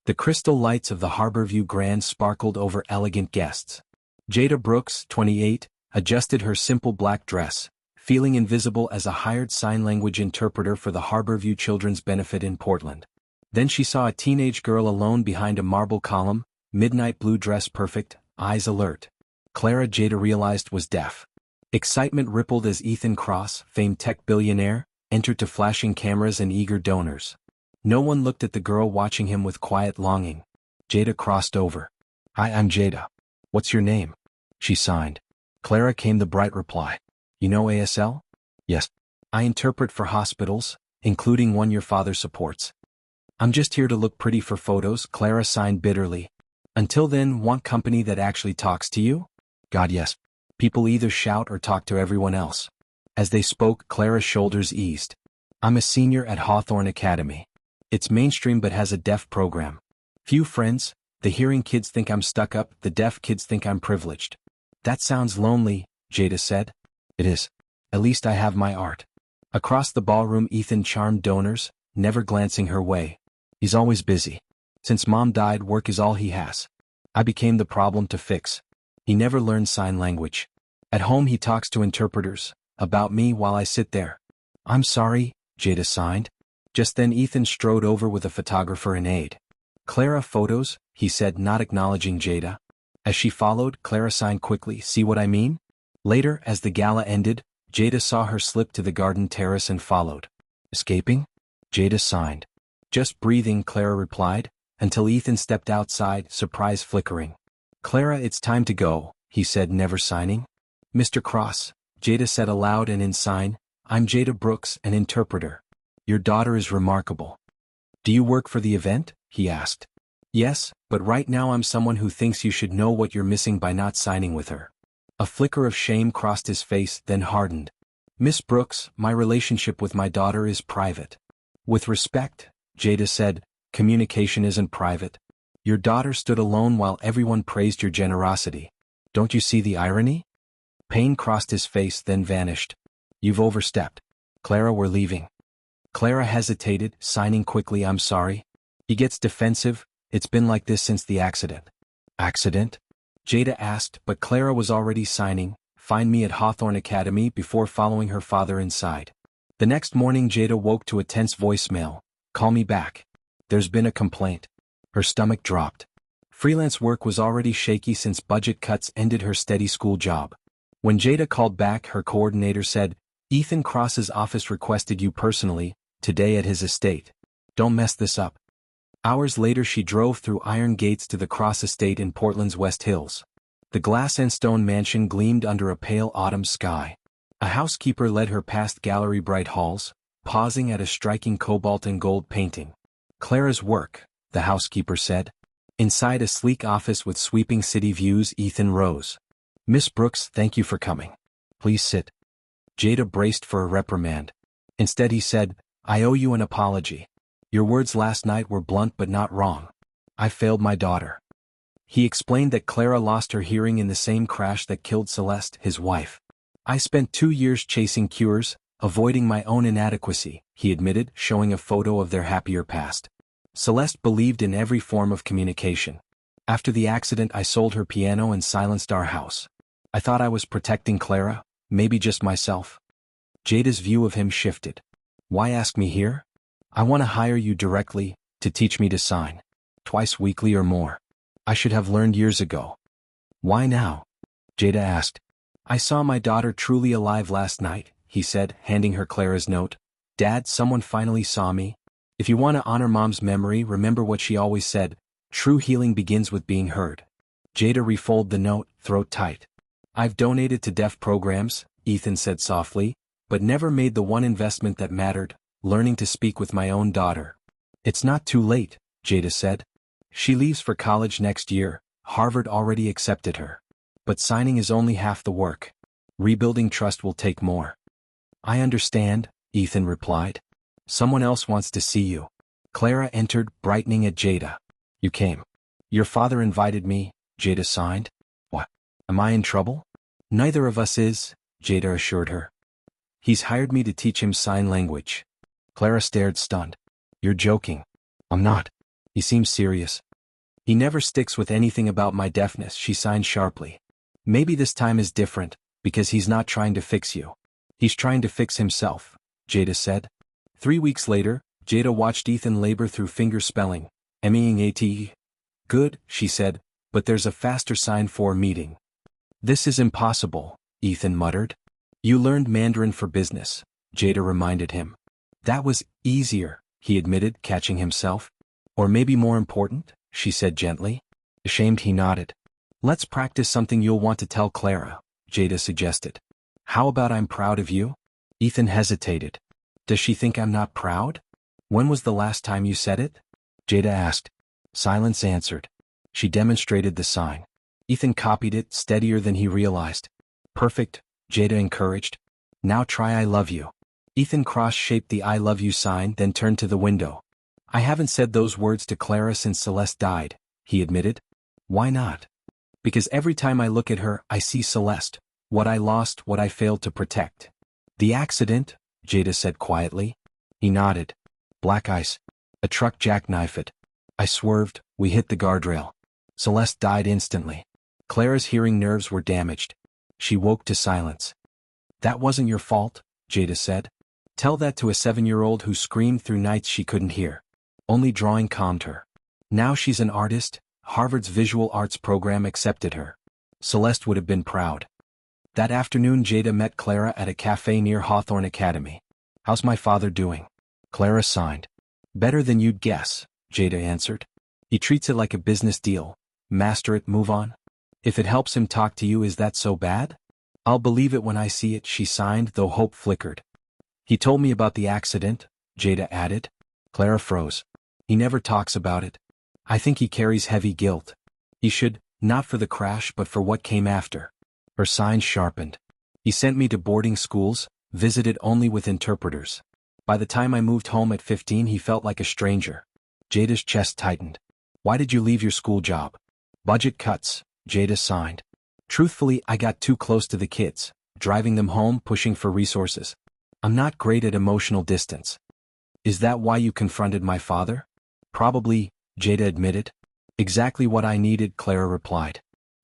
The crystal lights of the Harborview Grand sparkled over elegant guests. Jada Brooks, 28, adjusted her simple black dress, feeling invisible as a hired sign language interpreter for the Harborview Children's Benefit in Portland. Then she saw a teenage girl alone behind a marble column, midnight blue dress perfect, eyes alert. Clara, Jada realized, was deaf. Excitement rippled as Ethan Cross, famed tech billionaire, entered to flashing cameras and eager donors. No one looked at the girl watching him with quiet longing. Jada crossed over. "Hi, I'm Jada. What's your name?" She signed. Clara, came the bright reply. "You know ASL?" "Yes. I interpret for hospitals, including one your father supports." "I'm just here to look pretty for photos," Clara signed bitterly. "Until then, want company that actually talks to you?" "God, yes. People either shout or talk to everyone else." As they spoke, Clara's shoulders eased. "I'm a senior at Hawthorne Academy. It's mainstream but has a deaf program. Few friends, the hearing kids think I'm stuck up, the deaf kids think I'm privileged." "That sounds lonely," Jada said. "It is. At least I have my art." Across the ballroom, Ethan charmed donors, never glancing her way. "He's always busy. Since Mom died, work is all he has. I became the problem to fix. He never learned sign language. At home he talks to interpreters, about me while I sit there." "I'm sorry," Jada signed. Just then Ethan strode over with a photographer and aide. "Clara, photos," he said, not acknowledging Jada. As she followed, Clara signed quickly. "See what I mean?" Later, as the gala ended, Jada saw her slip to the garden terrace and followed. "Escaping?" Jada signed. "Just breathing," Clara replied, until Ethan stepped outside, surprise flickering. "Clara, it's time to go," he said, never signing. "Mr. Cross," Jada said aloud and in sign, "I'm Jada Brooks, an interpreter. Your daughter is remarkable." "Do you work for the event?" he asked. "Yes, but right now I'm someone who thinks you should know what you're missing by not signing with her." A flicker of shame crossed his face, then hardened. "Miss Brooks, my relationship with my daughter is private." "With respect," Jada said, "communication isn't private. Your daughter stood alone while everyone praised your generosity. Don't you see the irony?" Pain crossed his face, then vanished. "You've overstepped. Clara, we're leaving." Clara hesitated, signing quickly, "I'm sorry." He gets defensive. "It's been like this since the accident." "Accident?" Jada asked, but Clara was already signing, "Find me at Hawthorne Academy," before following her father inside. The next morning Jada woke to a tense voicemail. "Call me back. There's been a complaint." Her stomach dropped. Freelance work was already shaky since budget cuts ended her steady school job. When Jada called back, her coordinator said, "Ethan Cross's office requested you personally, today at his estate. Don't mess this up." Hours later she drove through iron gates to the Cross estate in Portland's West Hills. The glass and stone mansion gleamed under a pale autumn sky. A housekeeper led her past gallery bright halls, pausing at a striking cobalt and gold painting. "Clara's work," the housekeeper said. Inside a sleek office with sweeping city views, Ethan rose. "Miss Brooks, thank you for coming. Please sit." Jada braced for a reprimand. Instead he said, "I owe you an apology. Your words last night were blunt but not wrong. I failed my daughter." He explained that Clara lost her hearing in the same crash that killed Celeste, his wife. "I spent 2 years chasing cures, avoiding my own inadequacy," he admitted, showing a photo of their happier past. "Celeste believed in every form of communication. After the accident I sold her piano and silenced our house. I thought I was protecting Clara, maybe just myself." Jada's view of him shifted. "Why ask me here? I want to hire you directly, to teach me to sign. Twice weekly or more. I should have learned years ago." "Why now?" Jada asked. "I saw my daughter truly alive last night," he said, handing her Clara's note. "Dad, someone finally saw me. If you want to honor Mom's memory, remember what she always said, true healing begins with being heard." Jada refolded the note, throat tight. "I've donated to deaf programs," Ethan said softly, "but never made the one investment that mattered, learning to speak with my own daughter." "It's not too late," Jada said. "She leaves for college next year, Harvard already accepted her. But signing is only half the work. Rebuilding trust will take more." "I understand," Ethan replied. "Someone else wants to see you." Clara entered, brightening at Jada. "You came. Your father invited me," Jada signed. "What? Am I in trouble?" "Neither of us is," Jada assured her. "He's hired me to teach him sign language." Clara stared stunned. "You're joking." "I'm not." He seems serious. He never sticks with anything about my deafness, she signed sharply. Maybe this time is different, because he's not trying to fix you. He's trying to fix himself, Jada said. 3 weeks later, Jada watched Ethan labor through finger spelling. M-E-A-T-E. Good, she said, but there's a faster sign for a meeting. This is impossible, Ethan muttered. You learned Mandarin for business, Jada reminded him. That was easier, he admitted, catching himself. Or maybe more important, she said gently. Ashamed, he nodded. Let's practice something you'll want to tell Clara, Jada suggested. How about I'm proud of you? Ethan hesitated. Does she think I'm not proud? When was the last time you said it? Jada asked. Silence answered. She demonstrated the sign. Ethan copied it, steadier than he realized. Perfect, Jada encouraged. Now try I love you. Ethan cross-shaped the I love you sign, then turned to the window. I haven't said those words to Clara since Celeste died, he admitted. Why not? Because every time I look at her, I see Celeste, what I lost, what I failed to protect. The accident, Jada said quietly. He nodded. Black ice. A truck jackknifed it. I swerved, we hit the guardrail. Celeste died instantly. Clara's hearing nerves were damaged. She woke to silence. That wasn't your fault, Jada said. Tell that to a 7-year-old who screamed through nights she couldn't hear. Only drawing calmed her. Now she's an artist, Harvard's visual arts program accepted her. Celeste would have been proud. That afternoon Jada met Clara at a cafe near Hawthorne Academy. How's my father doing? Clara signed. Better than you'd guess, Jada answered. He treats it like a business deal. Master it, move on. If it helps him talk to you, is that so bad? I'll believe it when I see it, she signed, though hope flickered. He told me about the accident, Jada added. Clara froze. He never talks about it. I think he carries heavy guilt. He should, not for the crash but for what came after. Her sign sharpened. He sent me to boarding schools, visited only with interpreters. By the time I moved home at 15 he felt like a stranger. Jada's chest tightened. Why did you leave your school job? Budget cuts, Jada signed. Truthfully, I got too close to the kids, driving them home, pushing for resources. I'm not great at emotional distance. Is that why you confronted my father? Probably, Jada admitted. Exactly what I needed, Clara replied.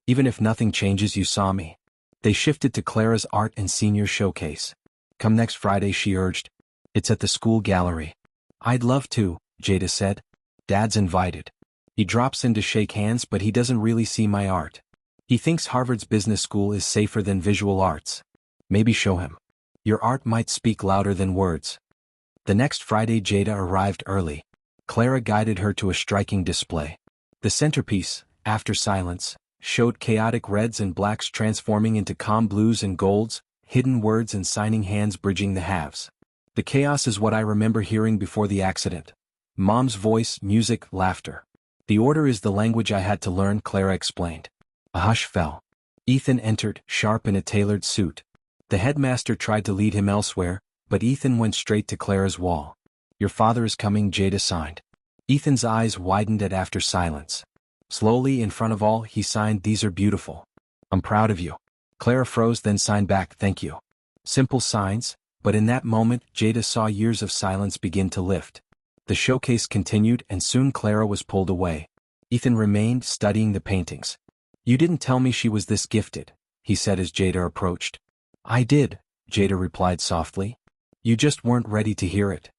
Even if nothing changes, you saw me. They shifted to Clara's art and senior showcase. Come next Friday, she urged. It's at the school gallery. I'd love to, Jada said. Dad's invited. He drops in to shake hands, but he doesn't really see my art. He thinks Harvard's business school is safer than visual arts. Maybe show him. Your art might speak louder than words. The next Friday Jada arrived early. Clara guided her to a striking display. The centerpiece, After Silence, showed chaotic reds and blacks transforming into calm blues and golds, hidden words and signing hands bridging the halves. The chaos is what I remember hearing before the accident. Mom's voice, music, laughter. The order is the language I had to learn, Clara explained. A hush fell. Ethan entered, sharp in a tailored suit. The headmaster tried to lead him elsewhere, but Ethan went straight to Clara's wall. Your father is coming, Jada signed. Ethan's eyes widened at After Silence. Slowly, in front of all, he signed, These are beautiful. I'm proud of you. Clara froze, then signed back, Thank you. Simple signs, but in that moment, Jada saw years of silence begin to lift. The showcase continued, and soon Clara was pulled away. Ethan remained, studying the paintings. You didn't tell me she was this gifted, he said as Jada approached. I did, Jada replied softly. You just weren't ready to hear it.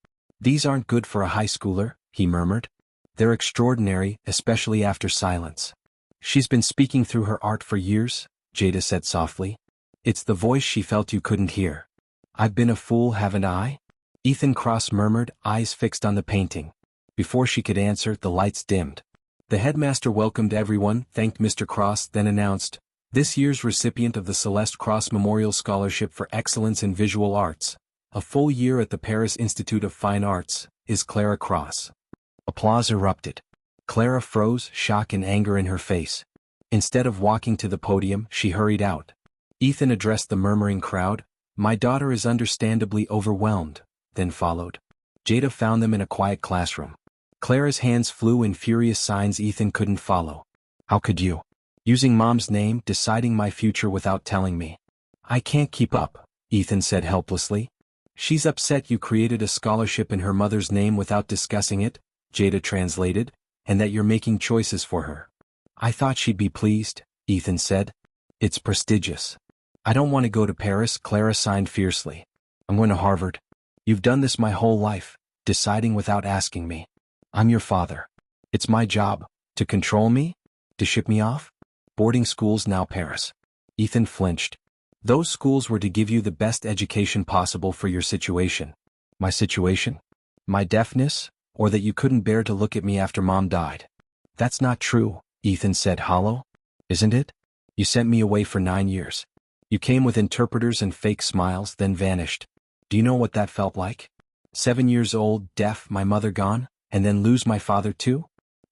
These aren't good for a high schooler, he murmured. They're extraordinary, especially After Silence. She's been speaking through her art for years, Jada said softly. It's the voice she felt you couldn't hear. I've been a fool, haven't I? Ethan Cross murmured, eyes fixed on the painting. Before she could answer, the lights dimmed. The headmaster welcomed everyone, thanked Mr. Cross, then announced, This year's recipient of the Celeste Cross Memorial Scholarship for Excellence in Visual Arts, a full year at the Paris Institute of Fine Arts, is Clara Cross. Applause erupted. Clara froze, shock and anger in her face. Instead of walking to the podium, she hurried out. Ethan addressed the murmuring crowd. My daughter is understandably overwhelmed, then followed. Jada found them in a quiet classroom. Clara's hands flew in furious signs Ethan couldn't follow. How could you? Using Mom's name, deciding my future without telling me. I can't keep up, Ethan said helplessly. She's upset you created a scholarship in her mother's name without discussing it, Jada translated. and that you're making choices for her. I thought she'd be pleased, Ethan said. It's prestigious. I don't want to go to Paris, Clara signed fiercely. I'm going to Harvard. You've done this my whole life, deciding without asking me. I'm your father. It's my job. To control me? To ship me off? Boarding schools, now Paris. Ethan flinched. Those schools were to give you the best education possible for your situation. My situation? My deafness? Or that you couldn't bear to look at me after Mom died? That's not true, Ethan said, hollow. Isn't it? You sent me away for 9 years. You came with interpreters and fake smiles, then vanished. Do you know what that felt like? 7 years old, deaf, my mother gone, and then lose my father too?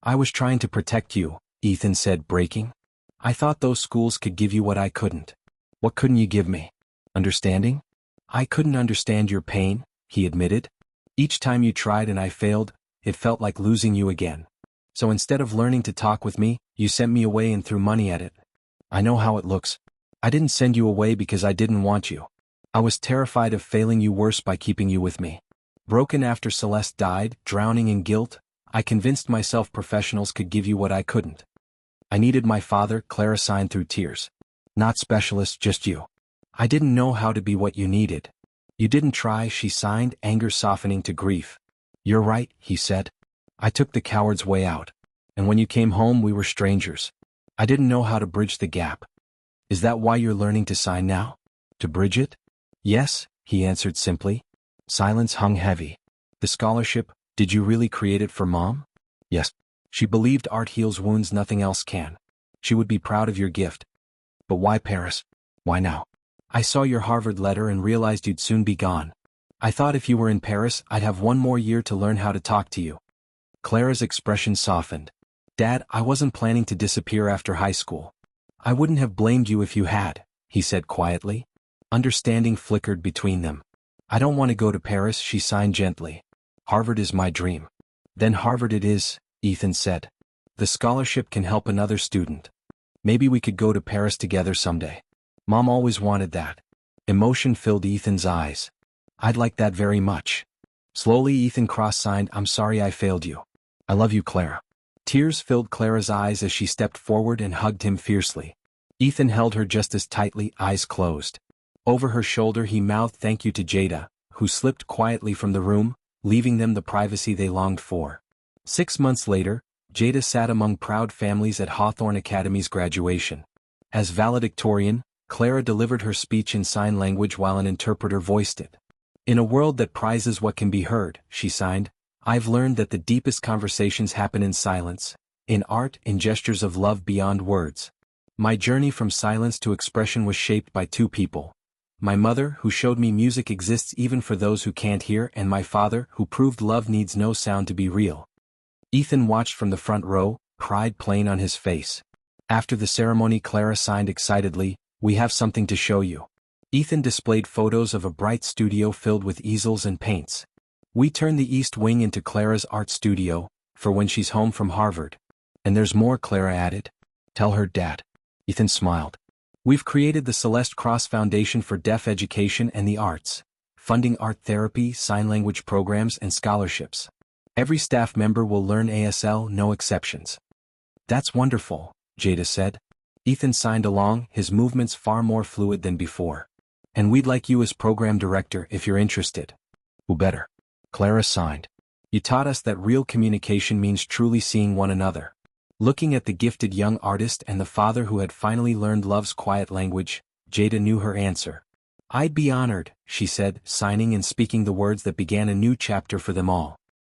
I was trying to protect you, Ethan said, breaking. I thought those schools could give you what I couldn't. What couldn't you give me? Understanding? I couldn't understand your pain, he admitted. Each time you tried and I failed, it felt like losing you again. So instead of learning to talk with me, you sent me away and threw money at it. I know how it looks. I didn't send you away because I didn't want you. I was terrified of failing you worse by keeping you with me. Broken after Celeste died, drowning in guilt, I convinced myself professionals could give you what I couldn't. I needed my father, Clara signed through tears. Not specialists, just you. I didn't know how to be what you needed. You didn't try, she signed, anger softening to grief. You're right, he said. I took the coward's way out. And when you came home we were strangers. I didn't know how to bridge the gap. Is that why you're learning to sign now? To bridge it? Yes, he answered simply. Silence hung heavy. The scholarship, did you really create it for Mom? Yes. She believed art heals wounds nothing else can. She would be proud of your gift. But why Paris? Why now? I saw your Harvard letter and realized you'd soon be gone. I thought if you were in Paris, I'd have 1 more year to learn how to talk to you. Clara's expression softened. Dad, I wasn't planning to disappear after high school. I wouldn't have blamed you if you had, he said quietly. Understanding flickered between them. I don't want to go to Paris, she signed gently. Harvard is my dream. Then Harvard it is, Ethan said. The scholarship can help another student. Maybe we could go to Paris together someday. Mom always wanted that. Emotion filled Ethan's eyes. I'd like that very much. Slowly Ethan cross-signed, I'm sorry I failed you. I love you, Clara. Tears filled Clara's eyes as she stepped forward and hugged him fiercely. Ethan held her just as tightly, eyes closed. Over her shoulder he mouthed thank you to Jada, who slipped quietly from the room, leaving them the privacy they longed for. 6 months later, Jada sat among proud families at Hawthorne Academy's graduation. As valedictorian, Clara delivered her speech in sign language while an interpreter voiced it. In a world that prizes what can be heard, she signed, I've learned that the deepest conversations happen in silence, in art, in gestures of love beyond words. My journey from silence to expression was shaped by 2 people. My mother, who showed me music exists even for those who can't hear, and my father, who proved love needs no sound to be real. Ethan watched from the front row, pride plain on his face. After the ceremony, Clara signed excitedly, we have something to show you. Ethan displayed photos of a bright studio filled with easels and paints. We turn the East Wing into Clara's art studio, for when she's home from Harvard. And there's more, Clara added. Tell her, Dad. Ethan smiled. We've created the Celeste Cross Foundation for Deaf Education and the Arts, funding art therapy, sign language programs, and scholarships. Every staff member will learn ASL, no exceptions. That's wonderful, Jada said. Ethan signed along, his movements far more fluid than before. And we'd like you as program director if you're interested. Who better? Clara signed. You taught us that real communication means truly seeing one another. Looking at the gifted young artist and the father who had finally learned love's quiet language, Jada knew her answer. I'd be honored, she said, signing and speaking the words that began a new chapter for them all.